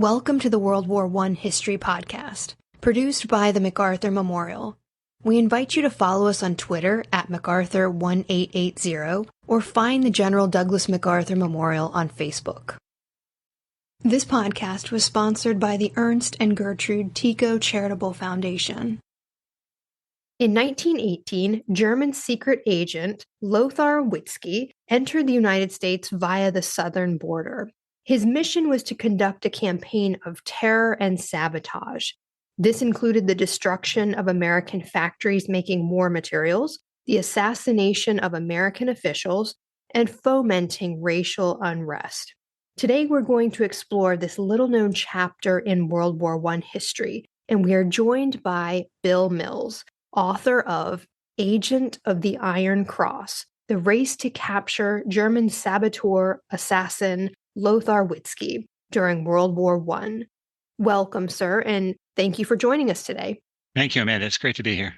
Welcome to the World War I History Podcast, produced by the MacArthur Memorial. We invite you to follow us on Twitter at MacArthur1880 or find the General Douglas MacArthur Memorial on Facebook. This podcast was sponsored by the Ernst and Gertrude Tico Charitable Foundation. In 1918, German secret agent Lothar Witzke entered the United States via the southern border. His mission was to conduct a campaign of terror and sabotage. This included the destruction of American factories making war materials, the assassination of American officials, and fomenting racial unrest. Today, we're going to explore this little-known chapter in World War I history, and we are joined by Bill Mills, author of Agent of the Iron Cross, The Race to Capture German Saboteur-Assassin Lothar Witzke during World War I. Welcome, sir, and thank you for joining us today. Thank you, Amanda. It's great to be here.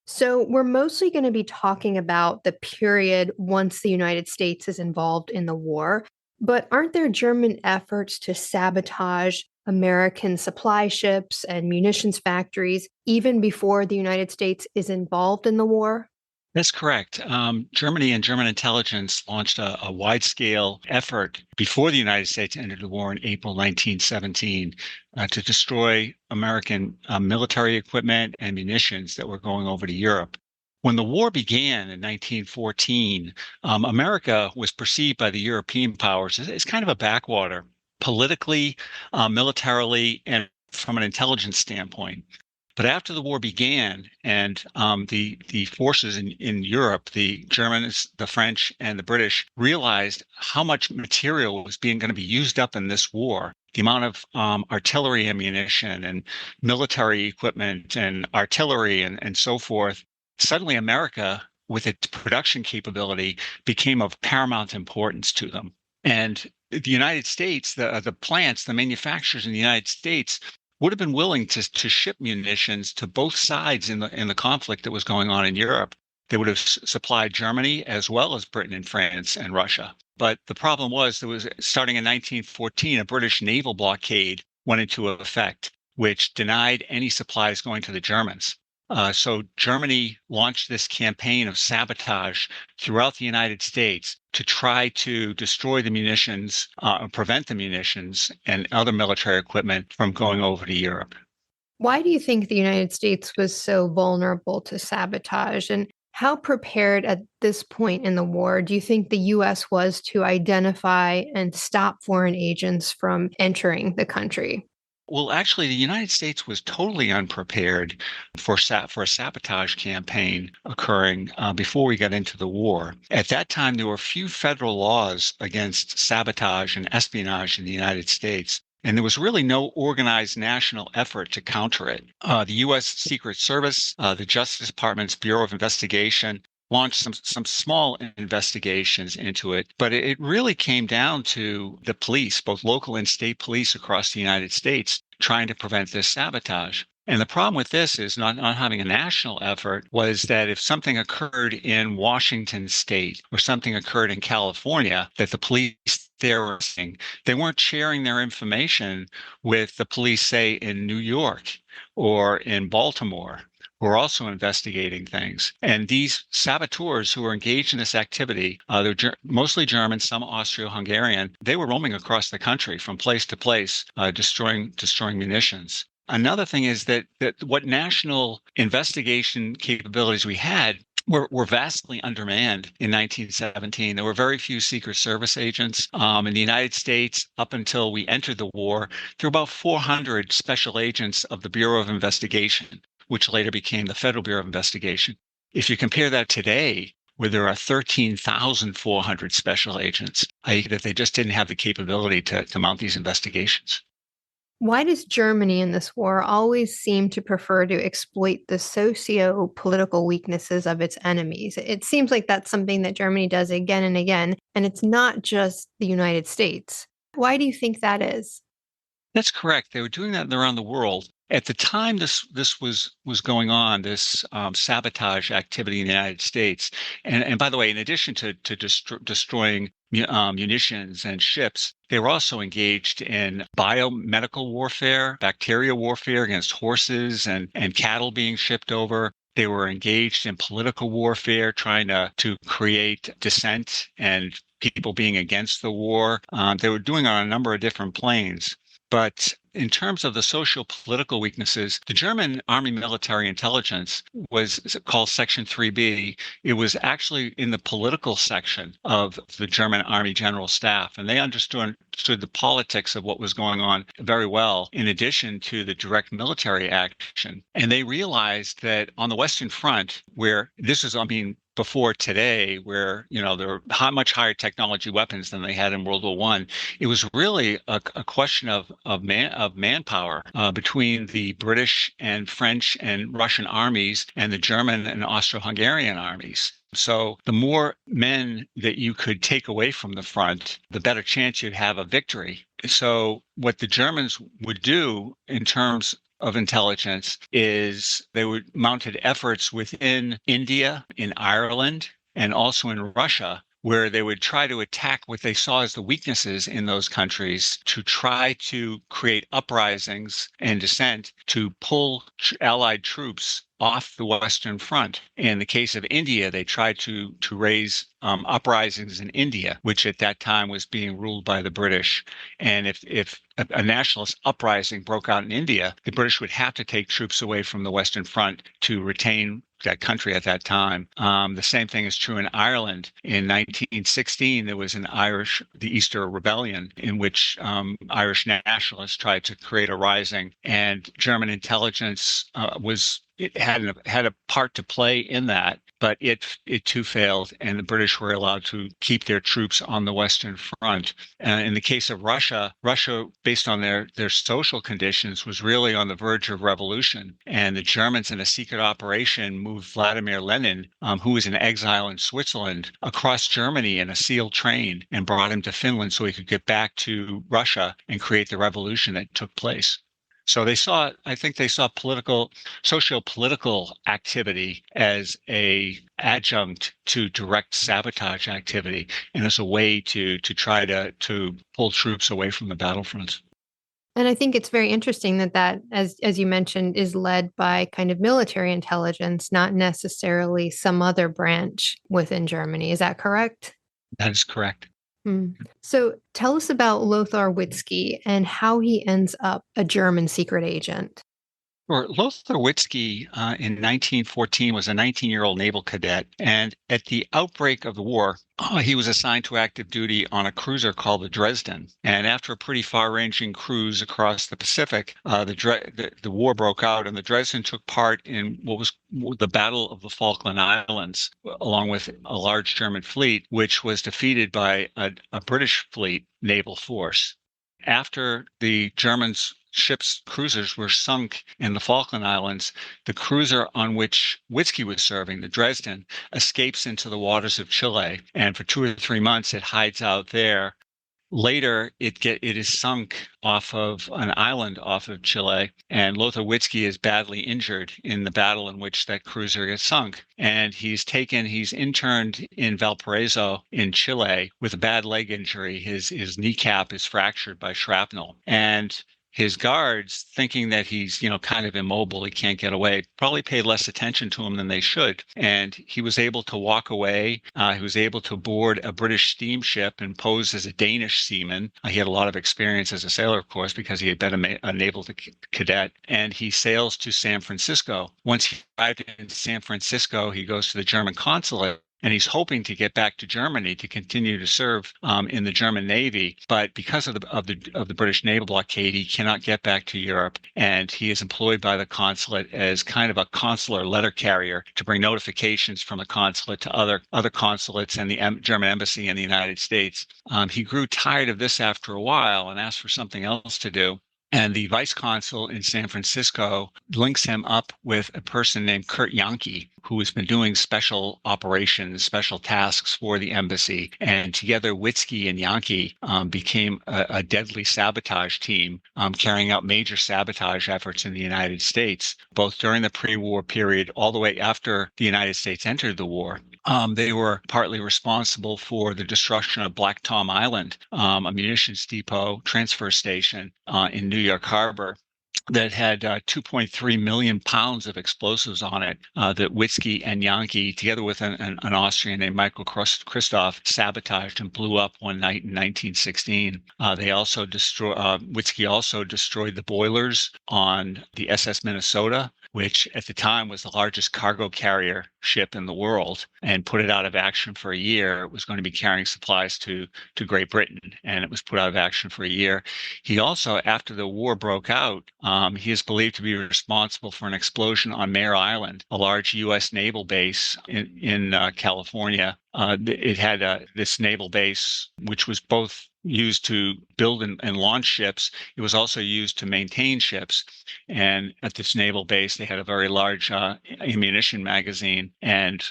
So we're mostly going to be talking about the period once the United States is involved in the war, but aren't there German efforts to sabotage American supply ships and munitions factories even before the United States is involved in the war? That's correct. Germany and German intelligence launched a wide-scale effort before the United States entered the war in April 1917 to destroy American military equipment and munitions that were going over to Europe. When the war began in 1914, America was perceived by the European powers as kind of a backwater, politically, militarily, and from an intelligence standpoint. But after the war began and the forces in Europe, the Germans, the French, and the British, realized how much material was going to be used up in this war, the amount of artillery ammunition and military equipment and artillery and so forth, suddenly America, with its production capability, became of paramount importance to them. And the United States, the plants, the manufacturers in the United States would have been willing to ship munitions to both sides in the conflict that was going on in Europe. They would have supplied Germany as well as Britain and France and Russia. But the problem was starting in 1914, a British naval blockade went into effect, which denied any supplies going to the Germans. So Germany launched this campaign of sabotage throughout the United States to try to destroy the munitions, prevent the munitions and other military equipment from going over to Europe. Why do you think the United States was so vulnerable to sabotage? And how prepared at this point in the war do you think the U.S. was to identify and stop foreign agents from entering the country? Well, actually, the United States was totally unprepared for a sabotage campaign occurring before we got into the war. At that time, there were few federal laws against sabotage and espionage in the United States, and there was really no organized national effort to counter it. The U.S. Secret Service, the Justice Department's Bureau of Investigation, launched some small investigations into it, but it really came down to the police, both local and state police across the United States, trying to prevent this sabotage. And the problem with this is not having a national effort was that if something occurred in Washington state or something occurred in California that the police there were seeing, they weren't sharing their information with the police, say, in New York or in Baltimore. We're also investigating things. And these saboteurs who were engaged in this activity, they're mostly German, some Austro-Hungarian, they were roaming across the country from place to place, destroying munitions. Another thing is that what national investigation capabilities we had were vastly undermanned in 1917. There were very few Secret Service agents. In the United States, up until we entered the war, there were about 400 special agents of the Bureau of Investigation, which later became the Federal Bureau of Investigation. If you compare that today, where there are 13,400 special agents, that they just didn't have the capability to mount these investigations. Why does Germany in this war always seem to prefer to exploit the socio-political weaknesses of its enemies? It seems like that's something that Germany does again and again, and it's not just the United States. Why do you think that is? That's correct. They were doing that around the world. At the time this was going on, this sabotage activity in the United States, and by the way, in addition to destroying munitions and ships. They were also engaged in biomedical warfare, bacteria warfare against horses and cattle being shipped over. They were engaged in political warfare, trying to create dissent and people being against the war. They were doing it on a number of different planes. But in terms of the social political weaknesses, the German Army military intelligence was called Section 3B. It was actually in the political section of the German Army General Staff, and they understood the politics of what was going on very well, in addition to the direct military action. And they realized that on the Western Front, where this is, before today, where there were much higher technology weapons than they had in World War I, it was really a question of manpower between the British and French and Russian armies and the German and Austro-Hungarian armies. So the more men that you could take away from the front, the better chance you'd have a victory. So what the Germans would do in terms of intelligence is they would mounted efforts within India, in Ireland, and also in Russia, where they would try to attack what they saw as the weaknesses in those countries to try to create uprisings and dissent to pull Allied troops off the Western Front. In the case of India, they tried to raise uprisings in India, which at that time was being ruled by the British. And if a nationalist uprising broke out in India, the British would have to take troops away from the Western Front to retain that country at that time. The same thing is true in Ireland. In 1916, there was the Easter Rebellion, in which Irish nationalists tried to create a rising, and German intelligence it had a part to play in that, but it too failed, and the British were allowed to keep their troops on the Western Front. In the case of Russia, based on their social conditions, was really on the verge of revolution, and the Germans, in a secret operation, moved Vladimir Lenin, who was in exile in Switzerland, across Germany in a sealed train and brought him to Finland so he could get back to Russia and create the revolution that took place. So I think they saw socio-political activity as a adjunct to direct sabotage activity, and as a way to try to pull troops away from the battlefronts. And I think it's very interesting that as you mentioned, is led by kind of military intelligence, not necessarily some other branch within Germany. Is that correct? That is correct. So tell us about Lothar Witzke and how he ends up a German secret agent. Lothar Witzke in 1914 was a 19-year-old naval cadet, and at the outbreak of the war, he was assigned to active duty on a cruiser called the Dresden. And after a pretty far-ranging cruise across the Pacific, the war broke out, and the Dresden took part in what was the Battle of the Falkland Islands, along with a large German fleet, which was defeated by a British fleet naval force. After the Germans' cruisers were sunk in the Falkland Islands, the cruiser on which Witzke was serving, the Dresden, escapes into the waters of Chile, and for 2 or 3 months it hides out there. Later, it is sunk off of an island off of Chile, and Lothar Witzke is badly injured in the battle in which that cruiser gets sunk. And he's interned in Valparaiso in Chile with a bad leg injury. His kneecap is fractured by shrapnel. And his guards, thinking that he's, kind of immobile, he can't get away, probably paid less attention to him than they should. And he was able to walk away. He was able to board a British steamship and pose as a Danish seaman. He had a lot of experience as a sailor, of course, because he had been a naval cadet. And he sails to San Francisco. Once he arrived in San Francisco, he goes to the German consulate. And he's hoping to get back to Germany to continue to serve in the German Navy, but because of the British naval blockade, he cannot get back to Europe, and he is employed by the consulate as kind of a consular letter carrier to bring notifications from the consulate to other consulates and the German embassy in the United States. He grew tired of this after a while and asked for something else to do. And the vice consul in San Francisco links him up with a person named Kurt Janke, who has been doing special operations, special tasks for the embassy. And together, Witzke and Yankee became a deadly sabotage team, carrying out major sabotage efforts in the United States, both during the pre-war period all the way after the United States entered the war. They were partly responsible for the destruction of Black Tom Island, a munitions depot transfer station in New York Harbor that had 2.3 million pounds of explosives on it that Witzke and Yankee, together with an Austrian named Michael Christoph, sabotaged and blew up one night in 1916. Witzke also destroyed the boilers on the SS Minnesota, which at the time was the largest cargo carrier ship in the world, and put it out of action for a year. It was going to be carrying supplies to Great Britain, and it was put out of action for a year. He also, after the war broke out, he is believed to be responsible for an explosion on Mare Island, a large U.S. naval base in California. It had this naval base, which was both used to build and launch ships. It was also used to maintain ships. And at this naval base, they had a very large ammunition magazine. And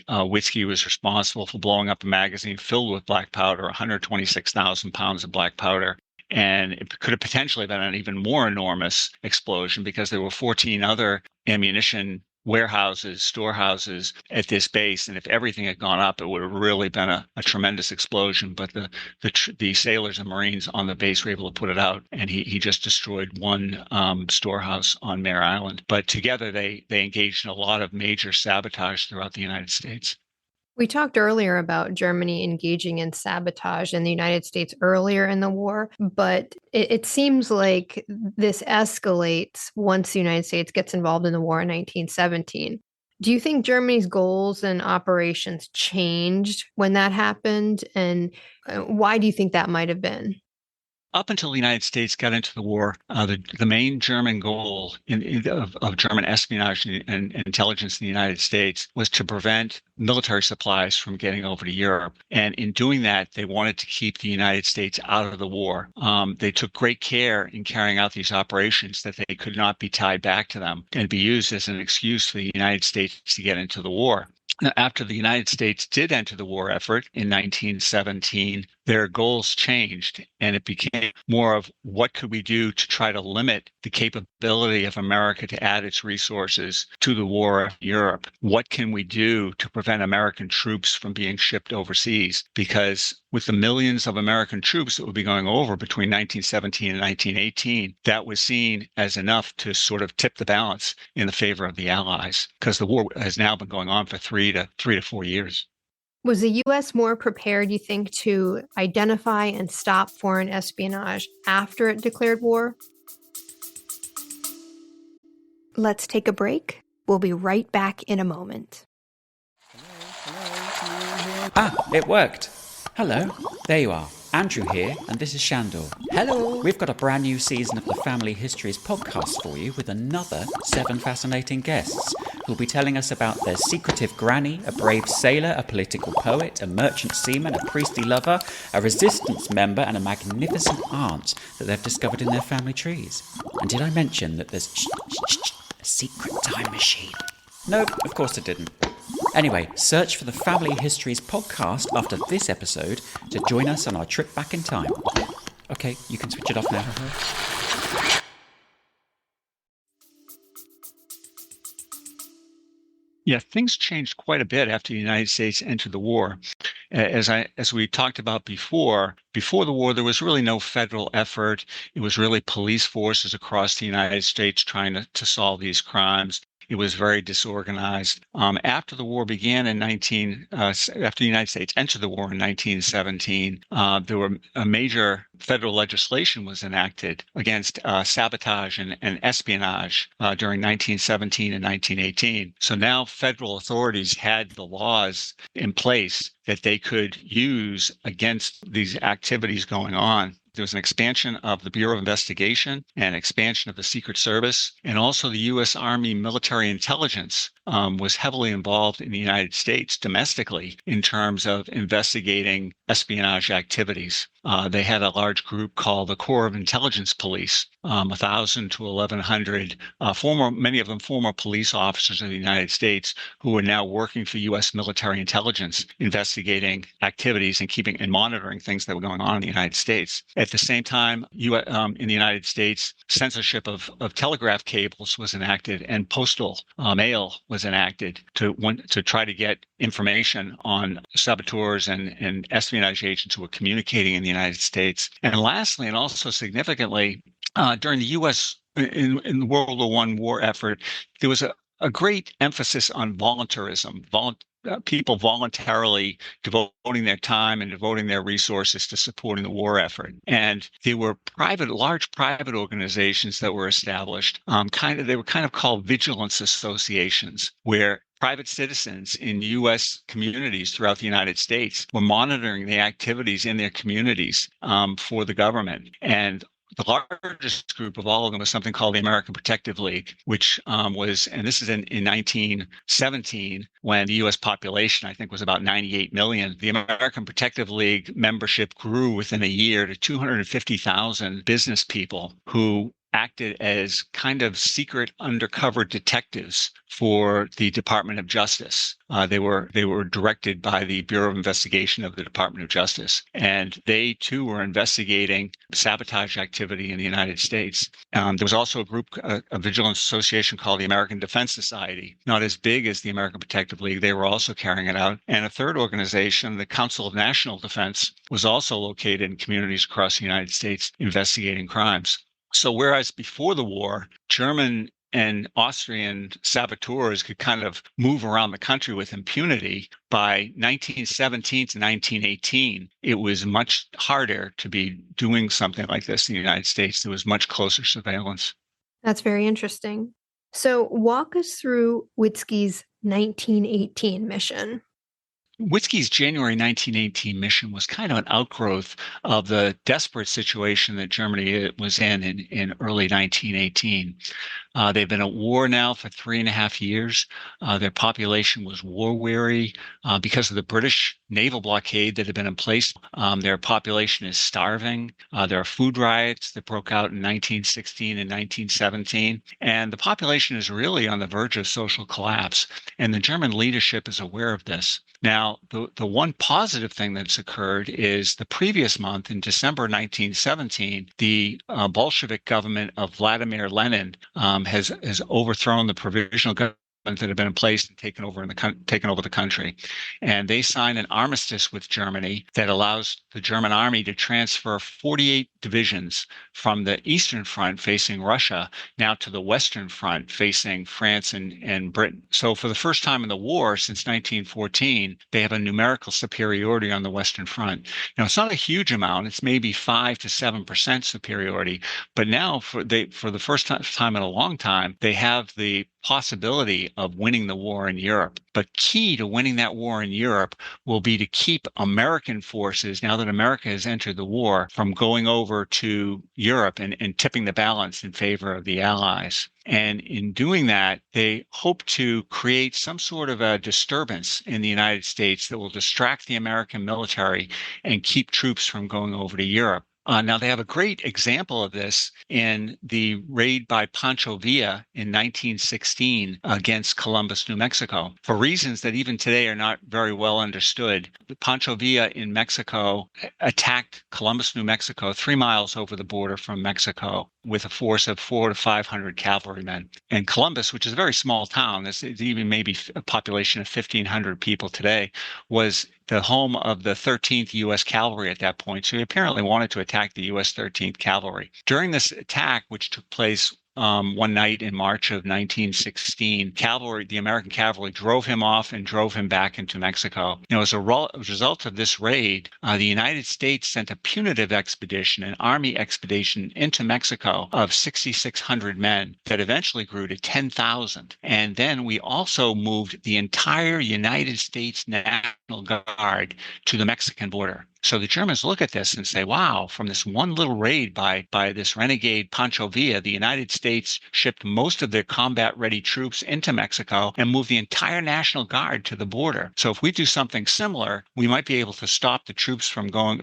Witzke was responsible for blowing up a magazine filled with black powder, 126,000 pounds of black powder. And it could have potentially been an even more enormous explosion because there were 14 other ammunition warehouses, storehouses at this base. And if everything had gone up, it would have really been a tremendous explosion. But the sailors and Marines on the base were able to put it out. And he just destroyed one storehouse on Mare Island. But together, they engaged in a lot of major sabotage throughout the United States. We talked earlier about Germany engaging in sabotage in the United States earlier in the war, but it seems like this escalates once the United States gets involved in the war in 1917. Do you think Germany's goals and operations changed when that happened? And why do you think that might have been? Up until the United States got into the war, the main German goal of German espionage and intelligence in the United States was to prevent military supplies from getting over to Europe. And in doing that, they wanted to keep the United States out of the war. They took great care in carrying out these operations that they could not be tied back to them and be used as an excuse for the United States to get into the war. Now, after the United States did enter the war effort in 1917, their goals changed, and it became more of what could we do to try to limit the capability of America to add its resources to the war in Europe? What can we do to prevent American troops from being shipped overseas? Because with the millions of American troops that would be going over between 1917 and 1918, that was seen as enough to sort of tip the balance in the favor of the Allies, because the war has now been going on for three to 4 years. Was the U.S. more prepared, you think, to identify and stop foreign espionage after it declared war? Let's take a break. We'll be right back in a moment. Ah, it worked. Hello, there you are. Andrew here, and this is Shandor. Hello. We've got a brand new season of the Family Histories podcast for you with another 7 fascinating guests who'll be telling us about their secretive granny, a brave sailor, a political poet, a merchant seaman, a priestly lover, a resistance member, and a magnificent aunt that they've discovered in their family trees. And did I mention that there's a secret time machine? No, of course I didn't. Anyway, search for the Family Histories podcast after this episode to join us on our trip back in time. Okay, you can switch it off now. Yeah, things changed quite a bit after the United States entered the war. As we talked about before the war, there was really no federal effort. It was really police forces across the United States trying to solve these crimes. It was very disorganized. After the war began after the United States entered the war in 1917, there were a major federal legislation was enacted against sabotage and espionage during 1917 and 1918. So now federal authorities had the laws in place that they could use against these activities going on. There was an expansion of the Bureau of Investigation and expansion of the Secret Service, and also the U.S. Army military intelligence was heavily involved in the United States domestically in terms of investigating espionage activities. they had a large group called the Corps of Intelligence Police, 1,000 to 1,100 many of them former police officers of the United States who were now working for U.S. military intelligence, investigating activities and keeping and monitoring things that were going on in the United States. At the same time, in the United States, censorship of telegraph cables was enacted, and postal mail was enacted to try to get information on saboteurs and espionage agents who were communicating in the United States. And lastly, and also significantly, during the U.S. in the World War I war effort, there was a great emphasis on voluntarism, people voluntarily devoting their time and devoting their resources to supporting the war effort. And there were large private organizations that were established. They were kind of called vigilance associations, where private citizens in U.S. communities throughout the United States were monitoring the activities in their communities for the government. And the largest group of all of them was something called the American Protective League, which and this is in 1917, when the U.S. population, I think, was about 98 million. The American Protective League membership grew within a year to 250,000 business people who acted as kind of secret undercover detectives for the Department of Justice. They were directed by the Bureau of Investigation of the Department of Justice, and they too were investigating sabotage activity in the United States. There was also a group, a vigilance association called the American Defense Society, not as big as the American Protective League. They were also carrying it out. And a third organization, the Council of National Defense, was also located in communities across the United States investigating crimes. So whereas before the war, German and Austrian saboteurs could kind of move around the country with impunity, by 1917 to 1918, it was much harder to be doing something like this in the United States. There was much closer surveillance. That's very interesting. So walk us through Witzke's 1918 mission. Witzke's January 1918 mission was kind of an outgrowth of the desperate situation that Germany was in early 1918. They've been at war now for 3.5 years. Their population was war weary because of the British naval blockade that had been in place. Their population is starving. There are food riots that broke out in 1916 and 1917. And the population is really on the verge of social collapse. And the German leadership is aware of this. Now, the one positive thing that's occurred is the previous month, in December 1917, the Bolshevik government of Vladimir Lenin has overthrown the provisional government that had been in place and taken over the country. And they signed an armistice with Germany that allows the German army to transfer 48 divisions from the Eastern Front facing Russia now to the Western Front facing France and Britain. So for the first time in the war since 1914, they have a numerical superiority on the Western Front. Now, it's not a huge amount. It's maybe 5 to 7% superiority. But now, for the first time in a long time, they have the possibility of winning the war in Europe. But key to winning that war in Europe will be to keep American forces, now that America has entered the war, from going over to Europe and tipping the balance in favor of the Allies. And in doing that, they hope to create some sort of a disturbance in the United States that will distract the American military and keep troops from going over to Europe. Now, they have a great example of this in the raid by Pancho Villa in 1916 against Columbus, New Mexico. For reasons that even today are not very well understood, Pancho Villa in Mexico attacked Columbus, New Mexico, 3 miles over the border from Mexico, with a force of 400 to 500 cavalrymen. And Columbus, which is a very small town, there's even maybe a population of 1,500 people today, was the home of the 13th U.S. Cavalry at that point. So he apparently wanted to attack the U.S. 13th Cavalry. During this attack, which took place one night in March of 1916, the American cavalry drove him off and drove him back into Mexico. Now, as a result of this raid, the United States sent a punitive expedition, an army expedition into Mexico of 6,600 men that eventually grew to 10,000. And then we also moved the entire United States National Guard to the Mexican border. So the Germans look at this and say, wow, from this one little raid by this renegade Pancho Villa, the United States shipped most of their combat-ready troops into Mexico and moved the entire National Guard to the border. So if we do something similar, we might be able to stop the troops from going,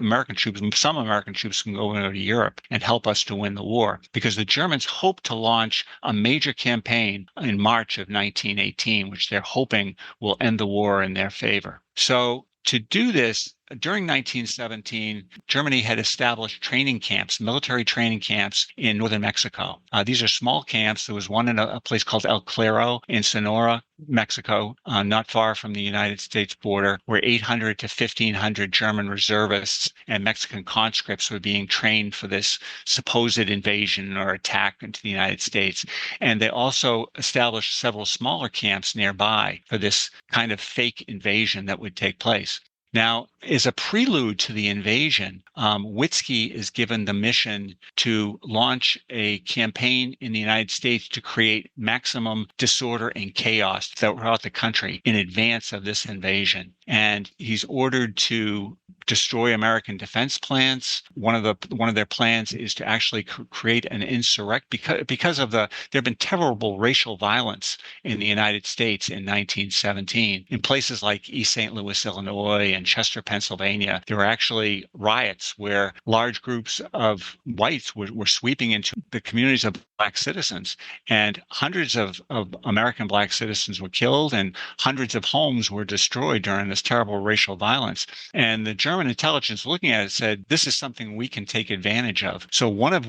some American troops from going over to Europe and help us to win the war. Because the Germans hope to launch a major campaign in March of 1918, which they're hoping will end the war in their favor. So to do this, during 1917, Germany had established training camps, military training camps in northern Mexico. These are small camps. There was one in a place called El Claro in Sonora, Mexico, not far from the United States border, where 800 to 1,500 German reservists and Mexican conscripts were being trained for this supposed invasion or attack into the United States. And they also established several smaller camps nearby for this kind of fake invasion that would take place. Now, as a prelude to the invasion, Witzke is given the mission to launch a campaign in the United States to create maximum disorder and chaos throughout the country in advance of this invasion. And he's ordered to destroy American defense plants. One of their plans is to actually create an insurrection because of there have been terrible racial violence in the United States in 1917. In places like East St. Louis, Illinois, and Chester, Pennsylvania, there were actually riots where large groups of whites were sweeping into the communities of Black citizens, and hundreds of American Black citizens were killed, and hundreds of homes were destroyed during this terrible racial violence. And the German intelligence looking at it said, this is something we can take advantage of. So part of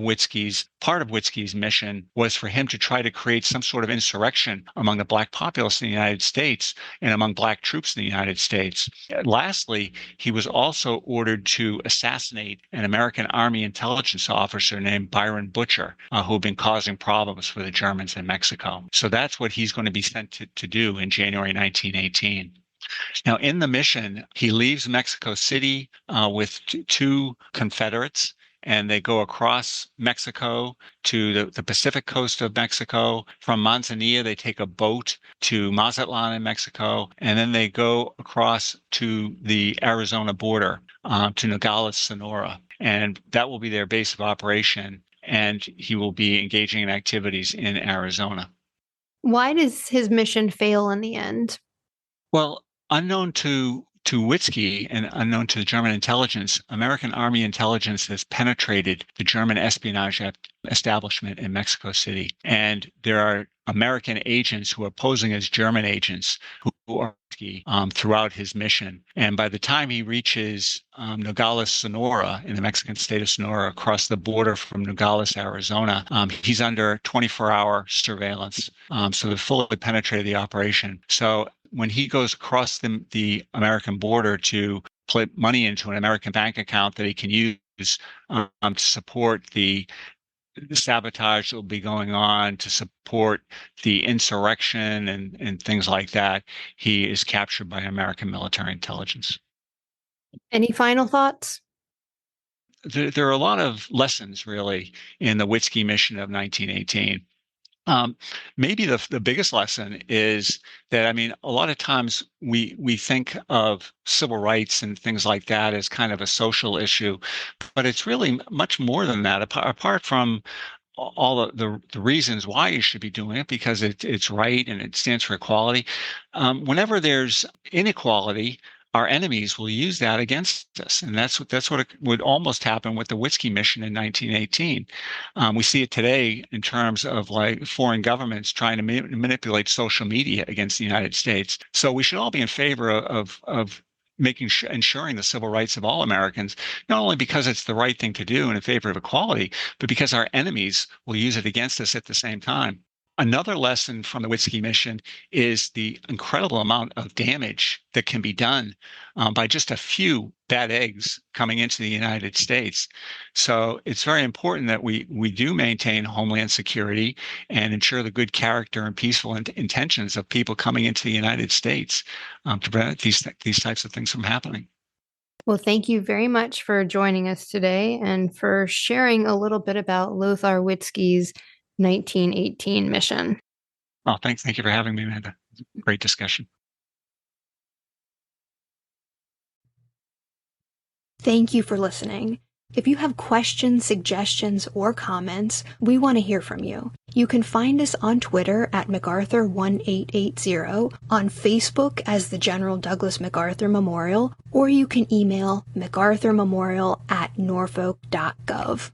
Witzke's mission was for him to try to create some sort of insurrection among the Black populace in the United States and among Black troops in the United States. Lastly, he was also ordered to assassinate an American Army intelligence officer named Byron Butcher, who had been causing problems for the Germans in Mexico. So that's what he's going to be sent to do in January 1918. Now, in the mission, he leaves Mexico City with two Confederates, and they go across Mexico to the Pacific coast of Mexico. From Manzanilla, they take a boat to Mazatlan in Mexico, and then they go across to the Arizona border to Nogales, Sonora. And that will be their base of operation, and he will be engaging in activities in Arizona. Why does his mission fail in the end? Well, unknown to Witzke and unknown to the German intelligence, American Army intelligence has penetrated the German espionage establishment in Mexico City. And there are American agents who are posing as German agents who are throughout his mission. And by the time he reaches Nogales, Sonora, in the Mexican state of Sonora, across the border from Nogales, Arizona, he's under 24-hour surveillance. So they've fully penetrated the operation. So when he goes across the American border to put money into an American bank account that he can use to support the sabotage that will be going on, to support the insurrection and things like that, he is captured by American military intelligence. Any final thoughts? There are a lot of lessons, really, in the Witzke mission of 1918. Maybe the biggest lesson is that, I mean, a lot of times we think of civil rights and things like that as kind of a social issue, but it's really much more than that. Apart from all the reasons why you should be doing it, because it's right and it stands for equality. Whenever there's inequality, our enemies will use that against us. And that's what would almost happen with the Witzke mission in 1918. We see it today in terms of like foreign governments trying to manipulate social media against the United States. So we should all be in favor of ensuring the civil rights of all Americans, not only because it's the right thing to do and in favor of equality, but because our enemies will use it against us at the same time. Another lesson from the Witzke mission is the incredible amount of damage that can be done by just a few bad eggs coming into the United States. So it's very important that we do maintain homeland security and ensure the good character and peaceful intentions of people coming into the United States to prevent these types of things from happening. Well, thank you very much for joining us today and for sharing a little bit about Lothar Witzke's 1918 mission. Oh, thank you for having me, Amanda. Great discussion. Thank you for listening. If you have questions, suggestions, or comments, we want to hear from you. You can find us on Twitter at MacArthur1880, on Facebook as the General Douglas MacArthur Memorial, or you can email MacArthurMemorial@norfolk.gov.